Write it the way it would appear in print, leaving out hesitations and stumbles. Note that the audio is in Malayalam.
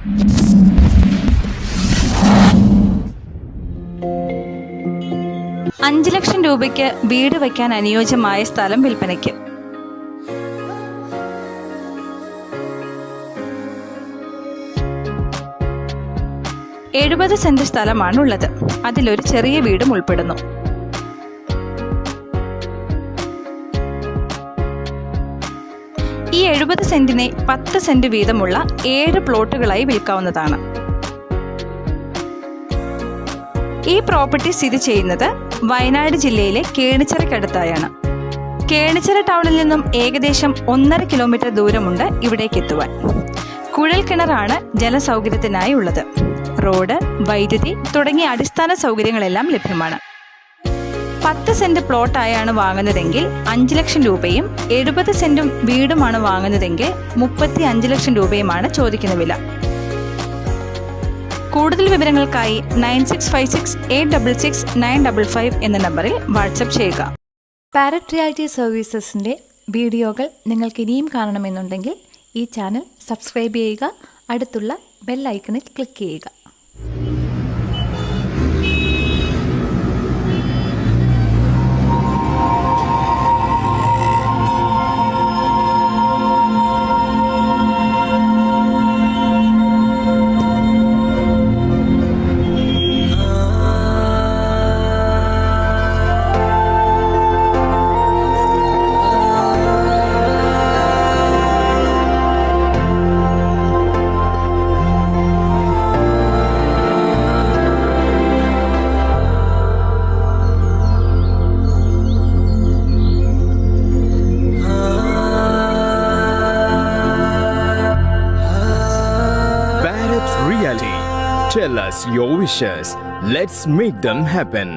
$5 ലക്ഷം രൂപയ്ക്ക് വീട് വയ്ക്കാൻ അനുയോജ്യമായ സ്ഥലം വിൽപ്പനയ്ക്ക്. $70 സെന്റ് സ്ഥലമാണുള്ളത്. അതിലൊരു ചെറിയ വീടും ഉൾപ്പെടുന്നു. ഈ 70 സെന്റിനെ 10 സെന്റ് വീതമുള്ള 7 പ്ലോട്ടുകളായി വിൽക്കാവുന്നതാണ്. ഈ പ്രോപ്പർട്ടി സ്ഥിതി ചെയ്യുന്നത് വയനാട് ജില്ലയിലെ കേണിച്ചിറയ്ക്കടുത്തായാണ്. കേണിച്ചിറ ടൗണിൽ നിന്നും ഏകദേശം 1.5 കിലോമീറ്റർ ദൂരമുണ്ട് ഇവിടേക്ക് എത്തുവാൻ. കുഴൽ കിണറാണ് ജലസൗകര്യത്തിനായി ഉള്ളത്. റോഡ്, വൈദ്യുതി തുടങ്ങിയ അടിസ്ഥാന സൗകര്യങ്ങളെല്ലാം ലഭ്യമാണ്. 10 സെന്റ് പ്ലോട്ടായാണ് വാങ്ങുന്നതെങ്കിൽ 5 ലക്ഷം രൂപയും 70 സെന്റും വീടുമാണ് വാങ്ങുന്നതെങ്കിൽ 35 ലക്ഷം രൂപയുമാണ് ചോദിക്കുന്ന വില. കൂടുതൽ വിവരങ്ങൾക്കായി 9656866955 എന്ന നമ്പറിൽ വാട്സപ്പ് ചെയ്യുക. പാരറ്റ് റിയാലിറ്റി സർവീസസിൻ്റെ വീഡിയോകൾ നിങ്ങൾക്ക് ഇനിയും കാണണമെന്നുണ്ടെങ്കിൽ ഈ ചാനൽ സബ്സ്ക്രൈബ് ചെയ്യുക. അടുത്തുള്ള ബെൽ ഐക്കണിൽ ക്ലിക്ക് ചെയ്യുക. Tell us your wishes. Let's make them happen.